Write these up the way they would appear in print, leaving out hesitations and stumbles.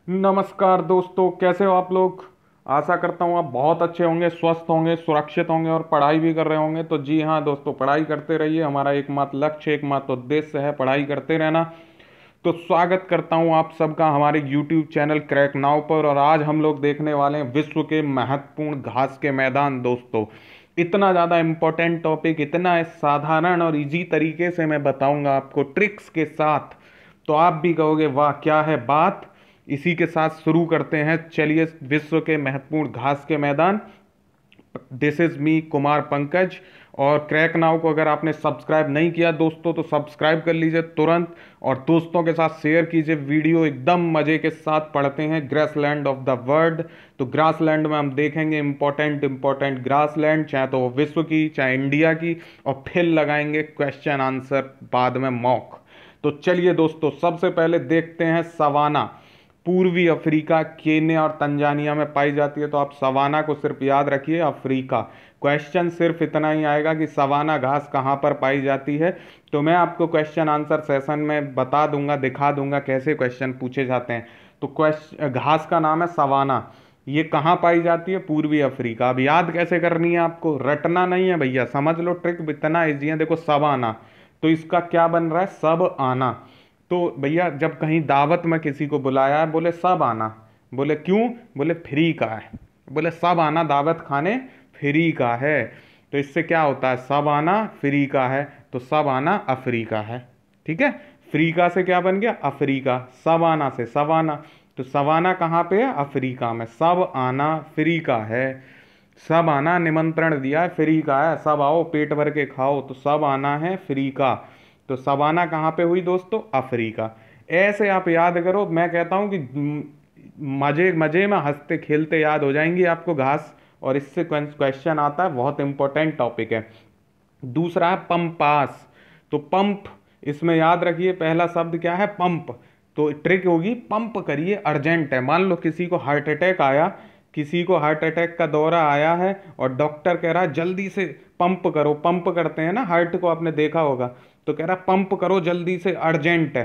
नमस्कार दोस्तों, कैसे हो आप लोग। आशा करता हूँ आप बहुत अच्छे होंगे, स्वस्थ होंगे, सुरक्षित होंगे और पढ़ाई भी कर रहे होंगे। तो जी हाँ दोस्तों, पढ़ाई करते रहिए। हमारा एकमात्र लक्ष्य, एकमात्र उद्देश्य है पढ़ाई करते रहना। तो स्वागत करता हूँ आप सबका हमारे YouTube चैनल क्रैक नाउ पर। और आज हम लोग देखने वाले हैं विश्व के महत्वपूर्ण घास के मैदान। दोस्तों, इतना ज़्यादा इम्पोर्टेंट टॉपिक, इतना साधारण और इजी तरीके से मैं बताऊंगा आपको ट्रिक्स के साथ, तो आप भी कहोगे वाह क्या है बात। इसी के साथ शुरू करते हैं। चलिए, विश्व के महत्वपूर्ण घास के मैदान। This is me Kumar Pankaj. और क्रैक नाउ को अगर आपने सब्सक्राइब नहीं किया दोस्तों, तो सब्सक्राइब कर लीजिए तुरंत और दोस्तों के साथ शेयर कीजिए। वीडियो एकदम मजे के साथ पढ़ते हैं ग्रासलैंड ऑफ द वर्ल्ड। तो ग्रासलैंड में हम देखेंगे इंपॉर्टेंट ग्रासलैंड, चाहे तो विश्व की चाहे इंडिया की, और फिर लगाएंगे क्वेश्चन आंसर बाद में मॉक। तो चलिए दोस्तों, सबसे पहले देखते हैं सवाना। पूर्वी अफ्रीका, केन्या और तंजानिया में पाई जाती है। तो आप सवाना को सिर्फ याद रखिए, अफ्रीका। क्वेश्चन सिर्फ इतना ही आएगा कि सवाना घास कहाँ पर पाई जाती है। तो मैं आपको क्वेश्चन आंसर सेशन में बता दूंगा, दिखा दूंगा कैसे क्वेश्चन पूछे जाते हैं। तो क्वेश्चन, घास का नाम है सवाना। ये कहाँ पाई जाती है? पूर्वी अफ्रीका। अब याद कैसे करनी है आपको, रटना नहीं है भैया, समझ लो ट्रिक इतना ईजी है। देखो सवाना, तो इसका क्या बन रहा है? सब आना। तो भैया जब कहीं दावत में किसी को बुलाया है, बोले सब आना। बोले क्यों? बोले फ्री का है। बोले सब आना दावत खाने, फ्री का है। तो इससे क्या होता है? सब आना फ्री का है, तो सब आना अफ्रीका है। ठीक है, फ्रीका से क्या बन गया? अफ्रीका। सब आना से सवाना, तो सवाना कहाँ पे है? अफ्रीका में। सब आना फ्री का है। सब आना निमंत्रण दिया है, फ्री का है, सब आओ पेट भर के खाओ। तो सब आना है फ्री का। तो सवाना कहाँ पे हुई दोस्तों? अफ्रीका। ऐसे आप याद करो, मैं कहता हूँ कि मजे मजे में हंसते खेलते याद हो जाएंगी आपको घास। और इससे क्वेश्चन आता है, बहुत इंपॉर्टेंट टॉपिक है। दूसरा है पंपास। तो पंप, इसमें याद रखिए पहला शब्द क्या है? पंप। तो ट्रिक होगी पंप करिए, अर्जेंट है। मान लो किसी को हार्ट अटैक आया, किसी को हार्ट अटैक का दौरा आया है और डॉक्टर कह रहा है जल्दी से पंप करो। पंप करते हैं ना हार्ट को, आपने देखा होगा। तो कह रहा पंप करो जल्दी से, अर्जेंट है।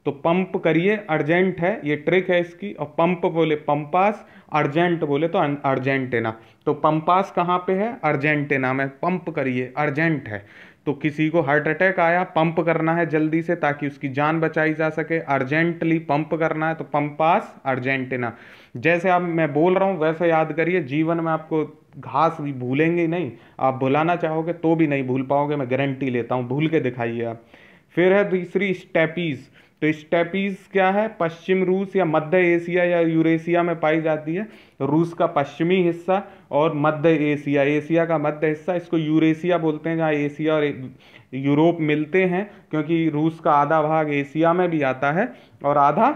तो पंप करिए, अर्जेंट है, ये ट्रिक है इसकी। और पंप बोले पंपास, अर्जेंट बोले तो अर्जेंटीना। तो पंपास कहाँ पे है? अर्जेंटीना में। पंप करिए, अर्जेंट है। तो किसी को हार्ट अटैक आया, पंप करना है जल्दी से ताकि उसकी जान बचाई जा सके, अर्जेंटली पंप करना है। तो पंपास, अर्जेंटीना। जैसे अब मैं बोल रहा हूँ वैसे याद करिए। जीवन में आपको घास भी भूलेंगे ही नहीं, आप भुलाना चाहोगे तो भी नहीं भूल पाओगे, मैं गारंटी लेता हूँ। भूल के दिखाइए आप। फिर है तीसरी स्टेपीज। तो स्टेपीज क्या है? पश्चिम रूस या मध्य एशिया या यूरेशिया में पाई जाती है। रूस का पश्चिमी हिस्सा और मध्य एशिया, एशिया का मध्य हिस्सा, इसको यूरेशिया बोलते हैं, जहाँ एशिया और यूरोप मिलते हैं। क्योंकि रूस का आधा भाग एशिया में भी आता है और आधा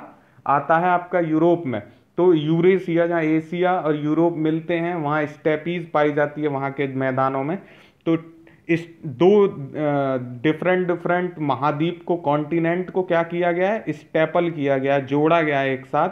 आता है आपका यूरोप में। तो यूरेशिया, जहाँ एशिया और यूरोप मिलते हैं, वहाँ स्टेपीज पाई जाती है, वहाँ के मैदानों में। तो इस दो डिफरेंट डिफरेंट महाद्वीप को, कॉन्टिनेंट को क्या किया गया है? स्टेपल किया गया है, जोड़ा गया है एक साथ।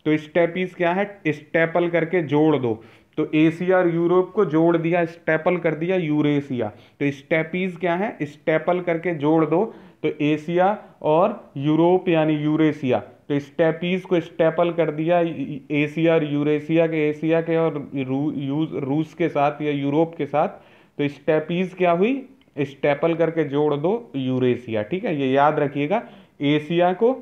तो स्टेपीज क्या है? स्टेपल करके जोड़ दो। तो एशिया और यूरोप को जोड़ दिया, स्टेपल कर दिया यूरेशिया। तो स्टेपीज क्या है? स्टेपल करके जोड़ दो। तो एशिया और यूरोप यानी यूरेशिया। तो स्टेपीज को स्टेपल कर दिया एशिया और यूरेशिया के, एशिया के और रूस के साथ या यूरोप के साथ। तो स्टेपीज क्या हुई? स्टेपल करके जोड़ दो यूरेशिया। ठीक है, ये याद रखिएगा। एशिया को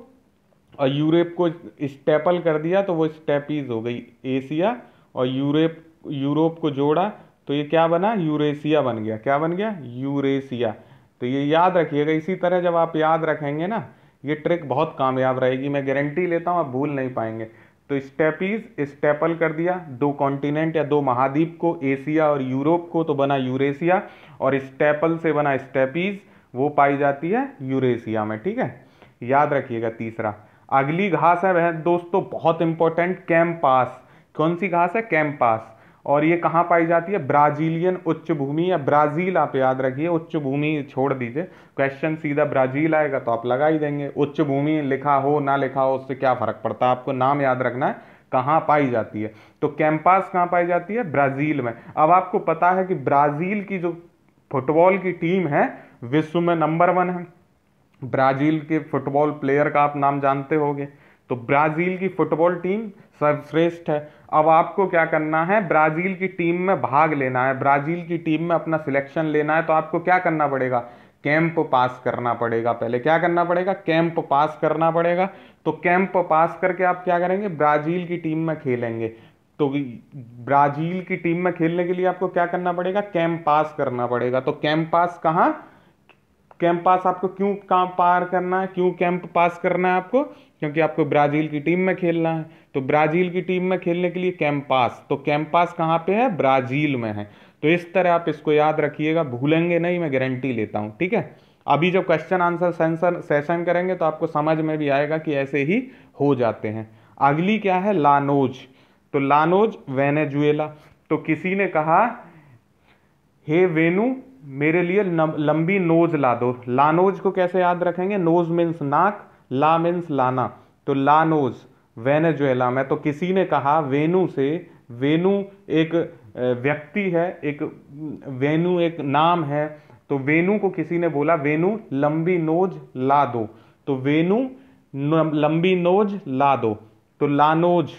और यूरोप को स्टेपल कर दिया तो वो स्टेपीज हो गई। एशिया और यूरोप, यूरोप को जोड़ा तो ये क्या बना? यूरेशिया बन गया। क्या बन गया? यूरेशिया। तो ये याद रखिएगा। इसी तरह जब आप याद रखेंगे ना, ये ट्रिक बहुत कामयाब रहेगी, मैं गारंटी लेता हूँ, आप भूल नहीं पाएंगे। तो स्टेपीज स्टेपल कर दिया दो कॉन्टिनेंट या दो महाद्वीप को, एशिया और यूरोप को, तो बना यूरेशिया। और स्टेपल से बना स्टेपीज, वो पाई जाती है यूरेशिया में। ठीक है, याद रखिएगा। तीसरा, अगली घास है वह दोस्तों बहुत इंपॉर्टेंट, कैम्पास। कौन सी घास है? कैम्पास। और ये कहाँ पाई जाती है? ब्राजीलियन उच्च भूमि या ब्राजील, आप याद रखिए। उच्च भूमि छोड़ दीजिए, क्वेश्चन सीधा ब्राजील आएगा तो आप लगा ही देंगे। उच्च भूमि लिखा हो ना लिखा हो उससे क्या फर्क पड़ता है, आपको नाम याद रखना है कहाँ पाई जाती है। तो कैंपास कहाँ पाई जाती है? ब्राजील में। अब आपको पता है कि ब्राजील की जो फुटबॉल की टीम है विश्व में नंबर 1 है। ब्राजील के फुटबॉल प्लेयर का आप नाम जानते होंगे। तो ब्राजील की फुटबॉल टीम सर्वश्रेष्ठ है। अब आपको क्या करना है, ब्राजील की टीम में भाग लेना है, ब्राजील की टीम में अपना सिलेक्शन लेना है, तो आपको क्या करना पड़ेगा, कैंप पास करना पड़ेगा। पहले क्या करना पड़ेगा, कैंप पास करना पड़ेगा। तो कैंप पास करके आप क्या करेंगे, ब्राजील की टीम में खेलेंगे। तो ब्राजील की टीम में खेलने के लिए आपको क्या करना पड़ेगा, कैंप पास करना पड़ेगा। तो कैंप पास कहाँ, कैंप पास आपको क्यों कहाँ पार करना है, क्यों कैंप पास करना है आपको, क्योंकि आपको ब्राजील की टीम में खेलना है। तो ब्राजील की टीम में खेलने के लिए कैंप पास, तो कैंप पास कहाँ पे है, ब्राजील में है। तो इस तरह आप इसको याद रखिएगा, भूलेंगे नहीं, मैं गारंटी लेता हूँ, ठीक है। अभी जब क्वेश्चन आंसर सेशन करेंगे तो आपको समझ में भी आएगा कि ऐसे ही हो जाते हैं। अगली क्या है, लानोज। तो लानोज वेनेजुएला। तो किसी ने कहा, हे वेनु मेरे लिए लंबी नोज ला दो। लानोज को कैसे याद रखेंगे, नोज मीन्स नाक, ला मीन्स लाना, तो लानोज वेनेजुएला में। तो किसी ने कहा वेनु से, वेनु एक व्यक्ति है, एक वेनु एक नाम है, तो वेनु को किसी ने बोला वेनु लंबी नोज ला दो, तो वेनु लंबी नोज ला दो, तो लानोज,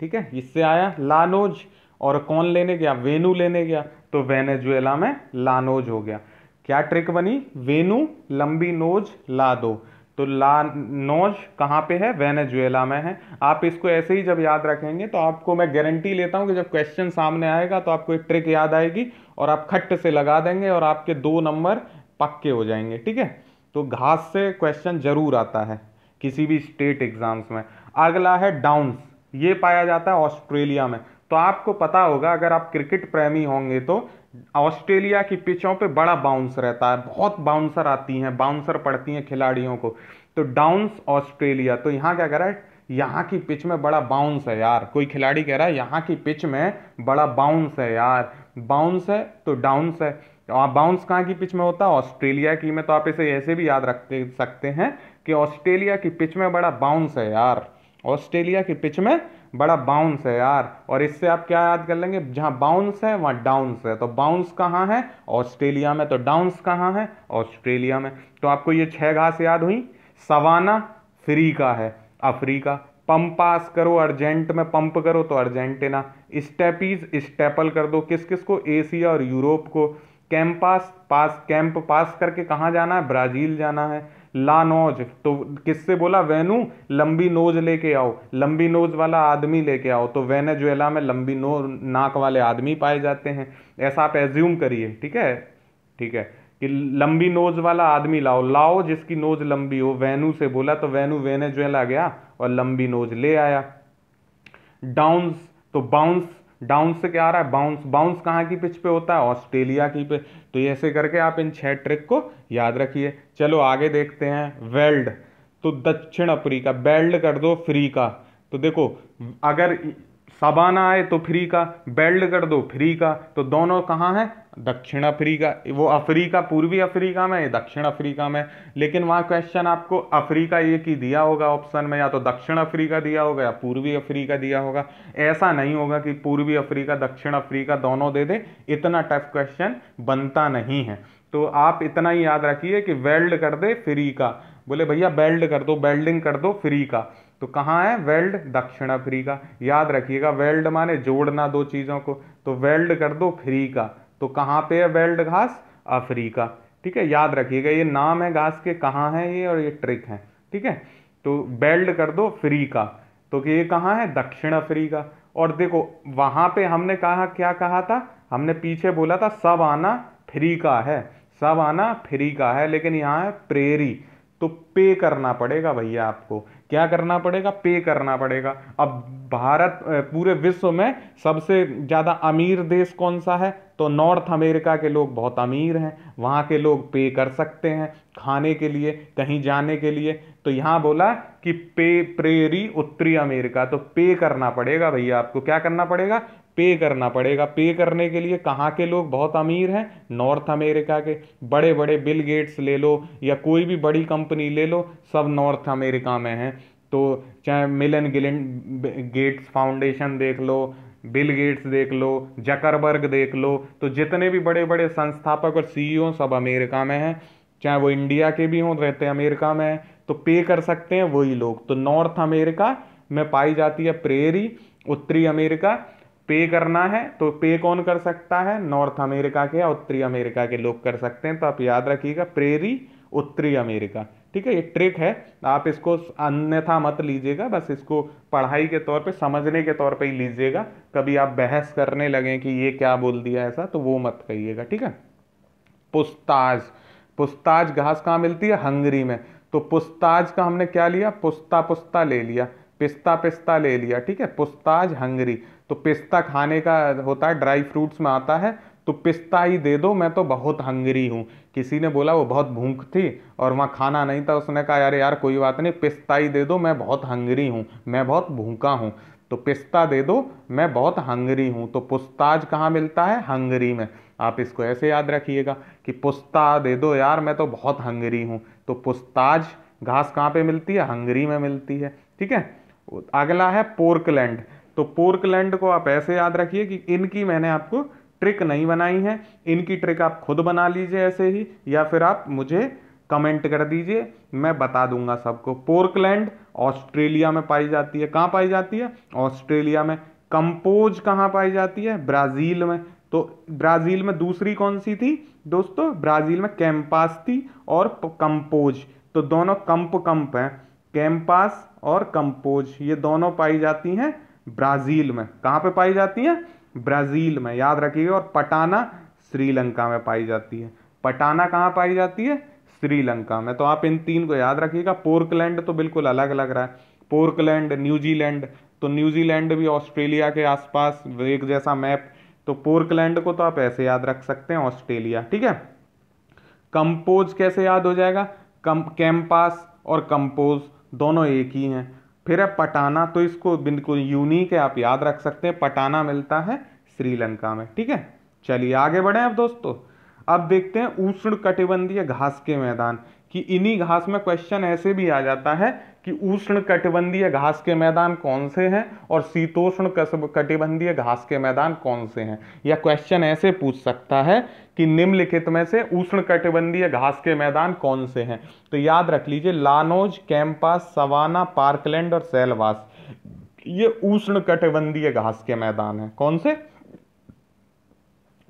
ठीक है, इससे आया लानोज। और कौन लेने गया, वेनु लेने गया, तो वेनेजुएला में लानोज हो गया। क्या ट्रिक बनी, वेनु लंबी नोज ला दो, तो लानोज कहाँ पे है, वेनेजुएला में है। आप इसको ऐसे ही जब याद रखेंगे तो आपको मैं गारंटी लेता हूं कि जब क्वेश्चन सामने आएगा तो आपको एक ट्रिक याद आएगी और आप खट्ट से लगा देंगे और आपके 2 नंबर पक्के हो जाएंगे, ठीक है। तो घास से क्वेश्चन जरूर आता है किसी भी स्टेट एग्जाम्स में। अगला है डाउन्स, ये पाया जाता है ऑस्ट्रेलिया में। तो आपको पता होगा, अगर आप क्रिकेट प्रेमी होंगे तो ऑस्ट्रेलिया की पिचों पे बड़ा बाउंस रहता है, बहुत बाउंसर आती हैं, बाउंसर पड़ती हैं खिलाड़ियों को। तो डाउन्स ऑस्ट्रेलिया, तो यहाँ क्या कह रहा है, यहाँ की पिच में बड़ा बाउंस है यार, कोई खिलाड़ी कह रहा है यहाँ की पिच में बड़ा बाउंस है यार, बाउंस है तो डाउन्स है। तो आप बाउंस कहाँ की पिच में होता है, ऑस्ट्रेलिया की में। तो आप इसे ऐसे भी याद रख सकते हैं कि ऑस्ट्रेलिया की पिच में बड़ा बाउंस है यार, ऑस्ट्रेलिया की पिच में बड़ा बाउंस है यार। और इससे आप क्या याद कर लेंगे, जहां बाउंस है वहां डाउन्स है, तो बाउंस कहाँ है, ऑस्ट्रेलिया में, तो डाउन्स कहाँ है, ऑस्ट्रेलिया में। तो आपको ये 6 घास याद हुई। सवाना फ्रीका है, अफ्रीका। पंपास करो, अर्जेंट में पंप करो तो अर्जेंटीना। स्टेपीज स्टेपल कर दो, किस किस को, एशिया और यूरोप को। कैंपास पास, कैंप पास करके कहाँ जाना है, ब्राजील जाना है। लानोज, तो किससे बोला, वेनु लंबी नोज लेके आओ, लंबी नोज वाला आदमी लेके आओ, तो वेनेजुएला में लंबी नाक वाले आदमी पाए जाते हैं, ऐसा आप एज्यूम करिए, ठीक है, ठीक है, कि लंबी नोज वाला आदमी लाओ, लाओ जिसकी नोज लंबी हो। वेनु से बोला तो वेनु वेनेजुएला गया और लंबी नोज ले आया। डाउन्स, तो बाउंस, डाउन से क्या आ रहा है, बाउंस, बाउंस कहाँ की पिच पे होता है, ऑस्ट्रेलिया की पे। तो ऐसे करके आप इन 6 ट्रिक को याद रखिए। चलो आगे देखते हैं, वेल्ड। तो दक्षिण अफ्रीका, बेल्ड कर दो फ्री का। तो देखो, अगर सबाना आए तो फ्री का, बेल्ड कर दो फ्री का, तो दोनों कहाँ है, दक्षिण अफ्रीका। वो अफ्रीका पूर्वी अफ्रीका में, ये दक्षिण अफ्रीका में। लेकिन वहां क्वेश्चन आपको अफ्रीका एक ही दिया होगा ऑप्शन में, या तो दक्षिण अफ्रीका दिया होगा या पूर्वी अफ्रीका दिया होगा। ऐसा नहीं होगा कि पूर्वी अफ्रीका दक्षिण अफ्रीका दोनों दे दे, इतना टफ क्वेश्चन बनता नहीं है। तो आप इतना ही याद रखिए कि वेल्ड कर दे फ्री का, बोले भैया बेल्ड कर दो, बेल्डिंग कर दो फ्री का, तो कहाँ है, वेल्ड दक्षिण अफ्रीका। याद रखिएगा, वेल्ड माने जोड़ना 2 चीजों को, तो वेल्ड कर दो फ्री का, तो कहाँ पे है वेल्ड घास, अफ्रीका, ठीक है। याद रखिएगा, ये नाम है घास के, कहाँ है ये, और ये ट्रिक है, ठीक है। तो बेल्ड कर दो फ्री का, तो ये कहाँ है, दक्षिण अफ्रीका। और देखो वहां पे हमने कहा, क्या कहा था, हमने पीछे बोला था सब आना फ्री का है, सब आना फ्री का है, लेकिन यहाँ है प्रेरी, तो पे करना पड़ेगा भैया आपको। क्या करना पड़ेगा, पे करना पड़ेगा। अब भारत पूरे विश्व में सबसे ज्यादा अमीर देश कौन सा है, तो नॉर्थ अमेरिका के लोग बहुत अमीर हैं, वहां के लोग पे कर सकते हैं खाने के लिए, कहीं जाने के लिए। तो यहां बोला कि पे प्रेरी उत्तरी अमेरिका, तो पे करना पड़ेगा भैया आपको। क्या करना पड़ेगा, पे करना पड़ेगा। पे करने के लिए कहाँ के लोग बहुत अमीर हैं, नॉर्थ अमेरिका के। बड़े बड़े बिल गेट्स ले लो या कोई भी बड़ी कंपनी ले लो, सब नॉर्थ अमेरिका में हैं। तो चाहे मिलन गिलिन गेट्स फाउंडेशन देख लो, बिल गेट्स देख लो, जकरबर्ग देख लो, तो जितने भी बड़े बड़े संस्थापक और सीईओ सब अमेरिका में हैं। चाहे वो इंडिया के भी हों रहते अमेरिका में, तो पे कर सकते हैं वही लोग। तो नॉर्थ अमेरिका में पाई जाती है प्रेरी, उत्तरी अमेरिका पे करना है तो पे कौन कर सकता है, नॉर्थ अमेरिका के या उत्तरी अमेरिका के लोग कर सकते हैं। तो आप याद रखिएगा प्रेरी, उत्तरी अमेरिका। ठीक है, ये ट्रिक है, आप इसको अन्यथा मत लीजिएगा, बस इसको पढ़ाई के तौर पे समझने के तौर पे ही लीजिएगा। कभी आप बहस करने लगे कि ये क्या बोल दिया ऐसा, तो वो मत कहिएगा। ठीक है। पुस्ताज, पुस्ताज घास कहाँ मिलती है, हंगरी में। तो पुस्ताज का हमने क्या लिया, पुस्ता पुस्ता ले लिया, पिस्ता पिस्ता ले लिया। ठीक है, पुस्ताज हंगरी। तो पिस्ता खाने का होता है, ड्राई फ्रूट्स में आता है। तो पिस्ता ही दे दो, मैं तो बहुत हंगरी हूँ। किसी ने बोला वो बहुत भूख थी और वहाँ खाना नहीं था, उसने कहा यार यार कोई बात नहीं, पिस्ता ही दे दो, मैं बहुत हंगरी हूँ, मैं बहुत भूखा हूँ। तो पिस्ता दे दो, मैं बहुत हंगरी हूँ। तो पुस्ताज कहाँ मिलता है, हंगरी में। आप इसको ऐसे याद रखिएगा कि पुस्ता दे दो यार, मैं तो बहुत हंगरी हूँ। तो पुस्ताज घास कहाँ पे मिलती है, हंगरी में मिलती है। ठीक है। अगला है पोर्कलैंड। तो पोर्कलैंड को आप ऐसे याद रखिए कि इनकी मैंने आपको ट्रिक नहीं बनाई है, इनकी ट्रिक आप खुद बना लीजिए ऐसे ही, या फिर आप मुझे कमेंट कर दीजिए, मैं बता दूंगा सबको। पोर्कलैंड ऑस्ट्रेलिया में पाई जाती है। कहाँ पाई जाती है, ऑस्ट्रेलिया में। कंपोज कहाँ पाई जाती है, ब्राजील में। तो ब्राजील में दूसरी कौन सी थी दोस्तों, ब्राजील में कैंपास थी और कंपोज। तो दोनों कंप कंप हैं, कैंपास और कंपोज, ये दोनों पाई जाती हैं ब्राजील में। कहाँ पे पाई जाती हैं, ब्राजील में, याद रखिएगा। और पटाना श्रीलंका में पाई जाती है। पटाना कहाँ पाई जाती है, श्रीलंका में। तो आप इन तीन को याद रखिएगा। पोर्कलैंड तो बिल्कुल अलग लग रहा है, पोर्कलैंड न्यूजीलैंड, तो न्यूजीलैंड भी ऑस्ट्रेलिया के आसपास एक जैसा मैप। तो पोर्कलैंड को तो आप ऐसे याद रख सकते हैं, ऑस्ट्रेलिया। ठीक है। कंपोज कैसे याद हो जाएगा, कैंपास और कंपोज दोनों एक ही हैं। फिर है पटाना, तो इसको बिल्कुल यूनिक है, आप याद रख सकते हैं, पटाना मिलता है श्रीलंका में। ठीक है। चलिए आगे बढ़े अब दोस्तों। अब देखते हैं उष्ण कटिबंधीय घास के मैदान, कि इन्हीं घास में क्वेश्चन ऐसे भी आ जाता है कि उष्ण कटिबंधीय घास के मैदान कौन से हैं और शीतोष्ण कटिबंधीय घास के मैदान कौन से हैं। या क्वेश्चन ऐसे पूछ सकता है कि निम्नलिखित में से उष्ण कटिबंधीय घास के मैदान कौन से हैं। तो याद रख लीजिए, लानोज, कैंपास, सवाना, पार्कलैंड और सेलवास, ये उष्ण कटिबंधीय घास के मैदान हैं। कौन से,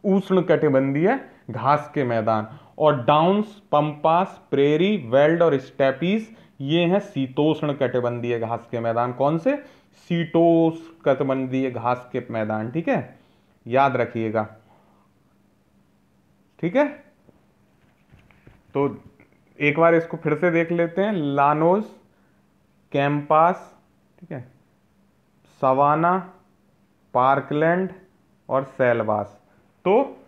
उष्ण कटिबंधीय घास के मैदान। और डाउन्स, पंपास, प्रेरी, वेल्ड और स्टेपीज, ये हैं शीतोष्ण कटिबंधीय घास के मैदान। कौन से, शीतोष्ण कटिबंधीय घास के मैदान। ठीक है, याद रखिएगा। ठीक है, तो एक बार इसको फिर से देख लेते हैं। लानोज, कैंपास, ठीक है, सवाना, पार्कलैंड और सेलवास। तो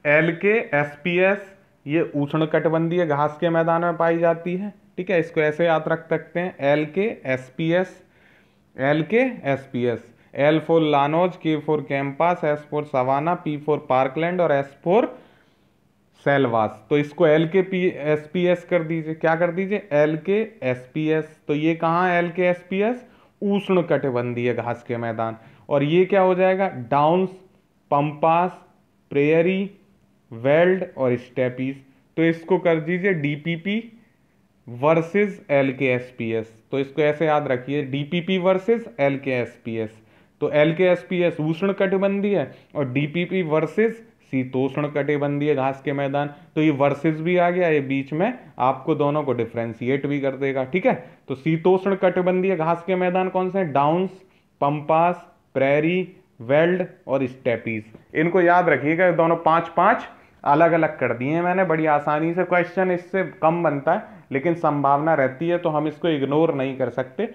LKSPS ये उष्णकटिबंधीय घास के मैदान में पाई जाती है। ठीक है, इसको ऐसे याद रख सकते हैं, LKSPS, LKSPS, L for llanos, K for campos, S for savanna, P for parkland और S फॉर सेलवास। तो इसको LKSPS कर दीजिए, क्या कर दीजिए, LKSPS। तो ये कहाँ है LKSPS, उष्ण कटिबंधीय घास के मैदान। और ये क्या हो जाएगा, डाउन्स, पंपास, प्रेयरी, वेल्ड और स्टेपीज। तो इसको कर दीजिए DPP वर्सेस LKSPS। तो इसको ऐसे याद रखिए, DPP वर्सेस LKSPS। तो LKSPS उष्ण कटिबंधीय है और DPP वर्सेस शीतोष्ण कटिबंधीय घास के मैदान। तो ये वर्सेस भी आ गया, ये बीच में आपको दोनों को डिफ्रेंशिएट भी कर देगा। ठीक है, तो शीतोष्ण कटिबंधीय घास के मैदान कौन से हैं, डाउन्स, पंपास, प्रेरी, वेल्ड और स्टेपीज। इनको याद रखिएगा, दोनों 5-5 अलग अलग कर दिए हैं मैंने, बड़ी आसानी से। क्वेश्चन इससे कम बनता है लेकिन संभावना रहती है, तो हम इसको इग्नोर नहीं कर सकते।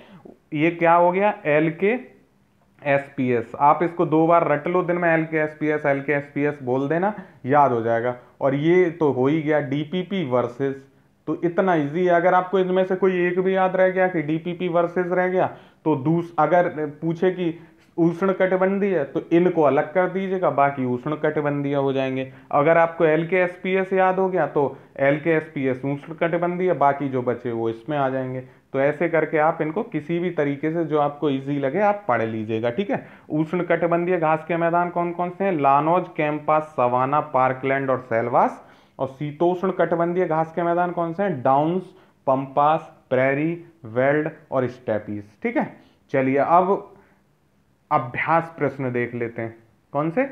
ये क्या हो गया, LKSPS। आप इसको 2 बार रट लो दिन में, LKSPS LKSPS बोल देना, याद हो जाएगा। और ये तो हो ही गया DPP वर्सेस। तो इतना इजी है। अगर आपको इनमें से कोई एक भी याद रह गया कि DPP वर्सेस रह गया, तो अगर पूछे कि उष्ण कटिबंधीय है तो इनको अलग कर दीजिएगा, बाकी उष्ण कटिबंधीय हो जाएंगे। अगर आपको LKSPS याद हो गया तो LKSPS उष्ण कटिबंधीय, बाकी जो बचे वो इसमें आ जाएंगे। तो ऐसे करके आप इनको किसी भी तरीके से जो आपको इजी लगे आप पढ़ लीजिएगा। ठीक है, उष्ण कटिबंधीय घास के मैदान कौन कौन से हैं, लानोज, कैंपास, सवाना, पार्कलैंड और सेलवास। और शीतोष्ण कटिबंधीय घास के मैदान कौन से हैं, डाउन्स, पंपास, प्रेरी, वेल्ड और स्टेपीज। ठीक है, चलिए अब अभ्यास प्रश्न देख लेते हैं। कौन से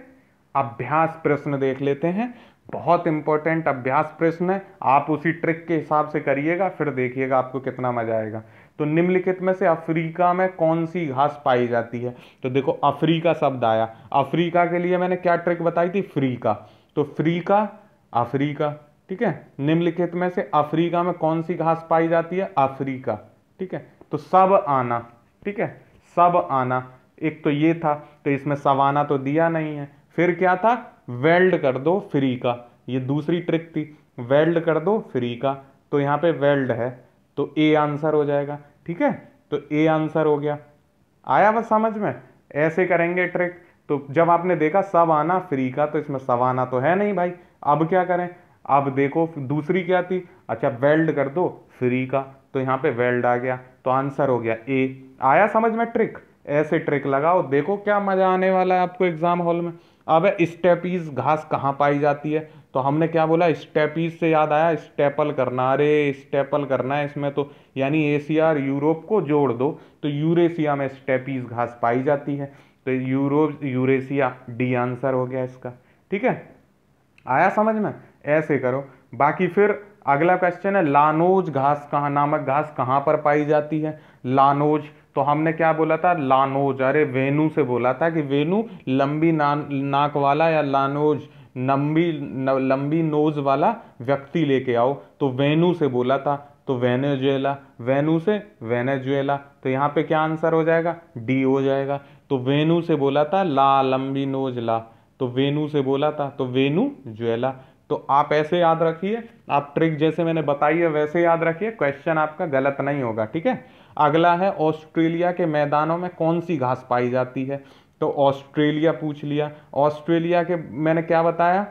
अभ्यास प्रश्न देख लेते हैं। बहुत इंपॉर्टेंट अभ्यास प्रश्न है, आप उसी ट्रिक के हिसाब से करिएगा, फिर देखिएगा आपको कितना मजा आएगा। तो निम्नलिखित में से अफ्रीका में कौन सी घास पाई जाती है? तो देखो अफ्रीका शब्द आया, अफ्रीका के लिए मैंने क्या ट्रिक बताई थी? फ्रीका। तो फ्रीका, अफ्रीका। ठीक है, निम्नलिखित में से अफ्रीका में कौन सी घास पाई जाती है? अफ्रीका। ठीक है, तो सब आना। ठीक है, सब आना, एक तो ये था, तो इसमें सवाना तो दिया नहीं है। फिर क्या था? वेल्ड कर दो फ्री का, ये दूसरी ट्रिक थी, वेल्ड कर दो फ्री का, तो यहाँ पे वेल्ड है, तो ए आंसर हो जाएगा। ठीक है, तो ए आंसर हो गया। आया बस समझ में? ऐसे करेंगे ट्रिक। तो जब आपने देखा सब आना फ्री का, तो इसमें सवाना तो है नहीं भाई, अब क्या करें? अब देखो दूसरी क्या थी? अच्छा वेल्ड कर दो फ्री का, तो यहाँ पे वेल्ड आ गया, तो आंसर हो गया ए। आया समझ में ट्रिक? ऐसे ट्रिक लगाओ, देखो क्या मजा आने वाला है आपको एग्जाम हॉल में। अब स्टेपीज घास कहाँ पाई जाती है? तो हमने क्या बोला? स्टेपीज से याद आया स्टेपल करना। अरे स्टेपल करना है इसमें तो, यानी एशिया और यूरोप को जोड़ दो, तो यूरेशिया में स्टेपीज घास पाई जाती है, तो यूरोप यूरेशिया, डी आंसर हो गया इसका। ठीक है, आया समझ में? ऐसे करो। बाकी फिर अगला क्वेश्चन है लानोज घास कहाँ, नामक घास कहाँ पर पाई जाती है? लानोज, तो हमने क्या बोला था? लानोज, अरे वेनु से बोला था कि वेनु लंबी नाक वाला, या लानोज लंबी नोज वाला व्यक्ति लेके आओ, तो वेनु से बोला था, तो वेनेजुएला, वेनु से वेनेजुएला, तो यहाँ पे क्या आंसर हो जाएगा? डी हो जाएगा। तो वेनु से बोला था, ला लंबी नोज ला, तो वेनु से बोला था, तो वेनु जुएला। तो आप ऐसे याद रखिए, आप ट्रिक जैसे मैंने बताई है वैसे याद रखिए, क्वेश्चन आपका गलत नहीं होगा। ठीक है, अगला है ऑस्ट्रेलिया के मैदानों में कौन सी घास पाई जाती है? तो ऑस्ट्रेलिया पूछ लिया, ऑस्ट्रेलिया के मैंने क्या बताया?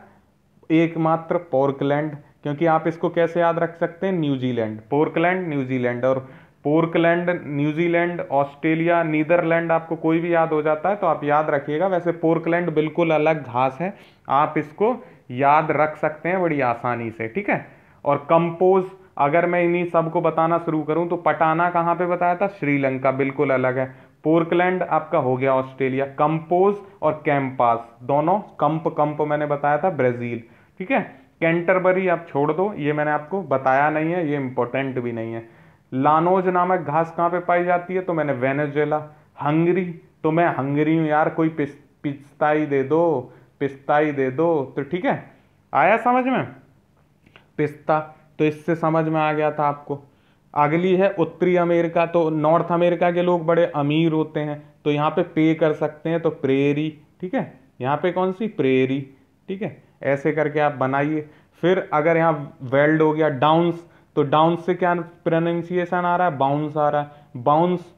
एकमात्र पोर्कलैंड, क्योंकि आप इसको कैसे याद रख सकते हैं? न्यूजीलैंड, पोर्कलैंड न्यूजीलैंड, और पोर्कलैंड न्यूजीलैंड ऑस्ट्रेलिया नीदरलैंड आपको कोई भी याद हो जाता है तो आप याद रखिएगा। वैसे पोर्कलैंड बिल्कुल अलग घास है, आप इसको याद रख सकते हैं बड़ी आसानी से। ठीक है, और कंपोज, अगर मैं इन्हीं सबको बताना शुरू करूं तो पटाना कहाँ पे बताया था? श्रीलंका, बिल्कुल अलग है। पोर्कलैंड आपका हो गया ऑस्ट्रेलिया, कंपोज और कैंपास दोनों, कंप मैंने बताया था ब्राजील। ठीक है, कैंटरबरी आप छोड़ दो, ये मैंने आपको बताया नहीं है, ये इंपॉर्टेंट भी नहीं है। लानोज नामक घास कहाँ पे पाई जाती है? तो मैंने वेनेजुएला। हंगरी, तो मैं हंगरी हूँ यार, कोई पिस्ता ही दे दो, पिस्ता ही दे दो। तो ठीक है, आया समझ में? पिस्ता, तो इससे समझ में आ गया था आपको। अगली है उत्तरी अमेरिका, तो नॉर्थ अमेरिका के लोग बड़े अमीर होते हैं, तो यहाँ पे पे कर सकते हैं, तो प्रेरी। ठीक है, यहाँ पे कौन सी? प्रेरी। ठीक है, ऐसे करके आप बनाइए। फिर अगर यहाँ वेल्ड हो गया, डाउन्स, तो डाउन्स से क्या प्रोनाउंसिएशन आ रहा है? बाउंस आ रहा है, बाउंस,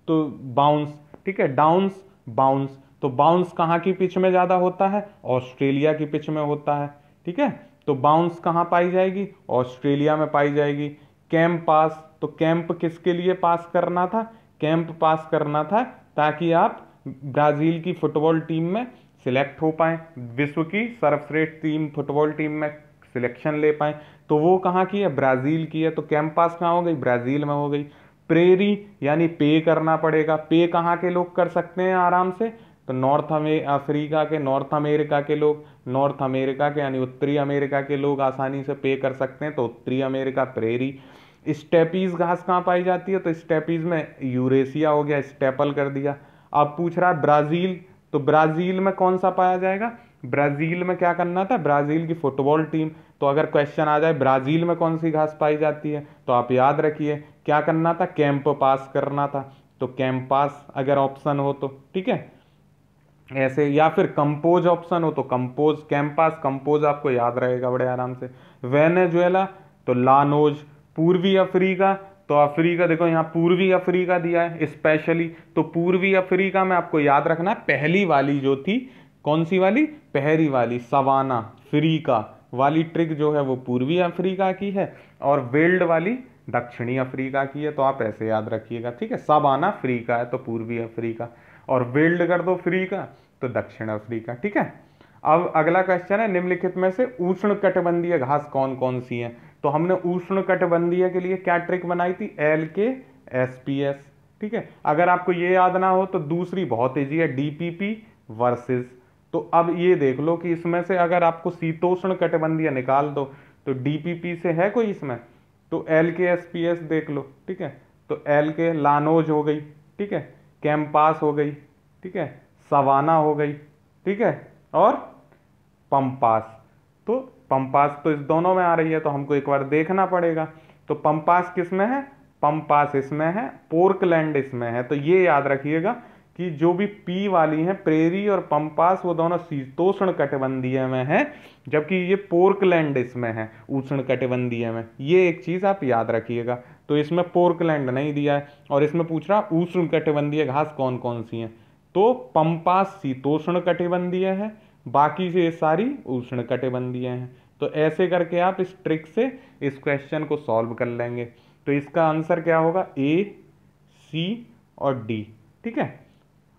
तो बाउंस। ठीक है, डाउन्स बाउंस, तो बाउंस कहाँ की पिच में ज्यादा होता है? ऑस्ट्रेलिया की पिच में होता है। ठीक है, तो बाउंस कहाँ पाई जाएगी? ऑस्ट्रेलिया में पाई जाएगी। कैंप पास, तो कैंप किसके लिए पास करना था? कैंप पास करना था ताकि आप ब्राजील की फुटबॉल टीम में सिलेक्ट हो पाए, विश्व की सर्वश्रेष्ठ टीम फुटबॉल टीम में सिलेक्शन ले पाए, तो वो कहाँ की है? ब्राजील की है, तो कैंप पास कहाँ हो गई? ब्राजील में हो गई। प्रेरी यानी पे करना पड़ेगा, पे कहाँ के लोग कर सकते हैं आराम से? तो अफ्रीका के, नॉर्थ अमेरिका के लोग, नॉर्थ अमेरिका के यानी उत्तरी अमेरिका के लोग आसानी से पे कर सकते हैं, तो उत्तरी अमेरिका प्रेरी। स्टेपीज घास कहाँ पाई जाती है? तो स्टेपीज में यूरेशिया हो गया, स्टेपल कर दिया। अब पूछ रहा है ब्राजील, तो ब्राजील में कौन सा पाया जाएगा? ब्राजील में क्या करना था? ब्राजील की फुटबॉल टीम, तो अगर क्वेश्चन आ जाए ब्राजील में कौन सी घास पाई जाती है, तो आप याद रखिए क्या करना था? कैंप पास करना था, तो कैंप पास अगर ऑप्शन हो तो। ठीक है, ऐसे, या फिर कंपोज ऑप्शन हो तो कंपोज, कैंपास कंपोज आपको याद रहेगा बड़े आराम से। वेनेजुएला, तो लानोज। पूर्वी अफ्रीका, तो अफ्रीका देखो यहाँ पूर्वी अफ्रीका दिया है स्पेशली, तो पूर्वी अफ्रीका में आपको याद रखना पहली वाली जो थी, कौन सी वाली? पहली वाली, सवाना फ्रीका वाली ट्रिक जो है वो पूर्वी अफ्रीका की है, और वेल्ड वाली दक्षिणी अफ्रीका की है, तो आप ऐसे याद रखिएगा। ठीक है, सवाना फ्रीका है तो पूर्वी अफ्रीका, और वेल्ड कर दो फ्री का तो दक्षिण अफ्रीका। ठीक है, अब अगला क्वेश्चन है निम्नलिखित में से उष्ण कटिबंधीय घास कौन कौन सी है? तो हमने उष्णकटिबंधीय के लिए क्या ट्रिक बनाई थी, LKSPS। ठीक है, अगर आपको ये याद ना हो तो दूसरी बहुत ईजी है, DPP वर्सेस। तो अब ये देख लो कि इसमें से अगर आपको शीतोष्ण कटिबंधीय निकाल दो तो DPP से है कोई इसमें, तो LKSPS देख लो। ठीक है, तो LK लानोज हो गई, ठीक है, कैंपास हो गई, ठीक है, सवाना हो गई, ठीक है, और पंपास। तो पंपास तो इस दोनों में आ रही है, तो हमको एक बार देखना पड़ेगा। तो पंपास किस में है, पंपास इसमें है, पोर्कलैंड इसमें है। तो ये याद रखिएगा कि जो भी पी वाली है, प्रेरी और पंपास, वो दोनों शीतोष्ण कटिबंधीय में है, जबकि ये पोर्कलैंड इसमें है उष्ण कटिबंधीय में। ये एक चीज आप याद रखिएगा। तो इसमें पोर्कलैंड नहीं दिया है, और इसमें पूछ रहा उष्ण कटिबंधीय घास कौन कौन सी है, तो पंपास शीतोष्ण कटिबंधीय है, बाकी से सारी उष्ण कटिबंधीय हैं। तो ऐसे करके आप इस ट्रिक से इस क्वेश्चन को सॉल्व कर लेंगे। तो इसका आंसर क्या होगा, A, C और D। ठीक है,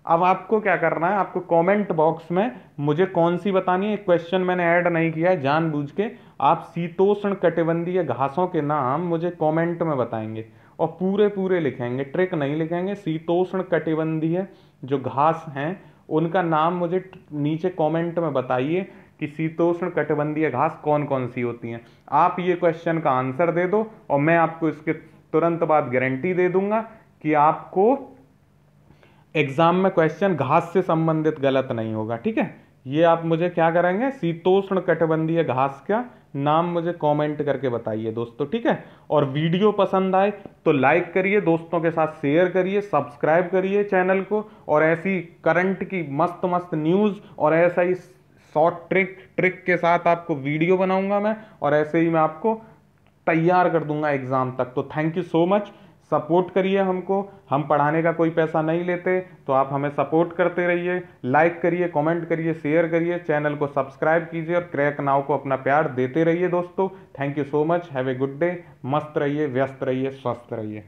अब आपको क्या करना है, आपको कमेंट बॉक्स में मुझे कौन सी बतानी है, क्वेश्चन मैंने ऐड नहीं किया है जानबूझ के। आप शीतोष्ण कटिबंधीय घासों के नाम मुझे कमेंट में बताएंगे, और पूरे पूरे लिखेंगे, ट्रिक नहीं लिखेंगे। शीतोष्ण कटिबंधीय जो घास हैं उनका नाम मुझे नीचे कमेंट में बताइए कि शीतोष्ण कटिबंधीय घास कौन कौन सी होती हैं। आप ये क्वेश्चन का आंसर दे दो, और मैं आपको इसके तुरंत बाद गारंटी दे दूंगा कि आपको एग्जाम में क्वेश्चन घास से संबंधित गलत नहीं होगा। ठीक है, ये आप मुझे क्या करेंगे, शीतोष्ण कटिबंधीय घास का नाम मुझे कमेंट करके बताइए दोस्तों। ठीक है, और वीडियो पसंद आए तो लाइक करिए, दोस्तों के साथ शेयर करिए, सब्सक्राइब करिए चैनल को, और ऐसी करंट की मस्त मस्त न्यूज़ और ऐसा ही शॉर्ट ट्रिक के साथ आपको वीडियो बनाऊंगा मैं, और ऐसे ही मैं आपको तैयार कर दूंगा एग्जाम तक। तो thank you so much, support करिए हमको, हम पढ़ाने का कोई पैसा नहीं लेते, तो आप हमें सपोर्ट करते रहिए, लाइक करिए, कमेंट करिए, शेयर करिए, चैनल को सब्सक्राइब कीजिए, और क्रैक नाउ को अपना प्यार देते रहिए दोस्तों। Thank you so much, have a good day, मस्त रहिए, व्यस्त रहिए, स्वस्थ रहिए।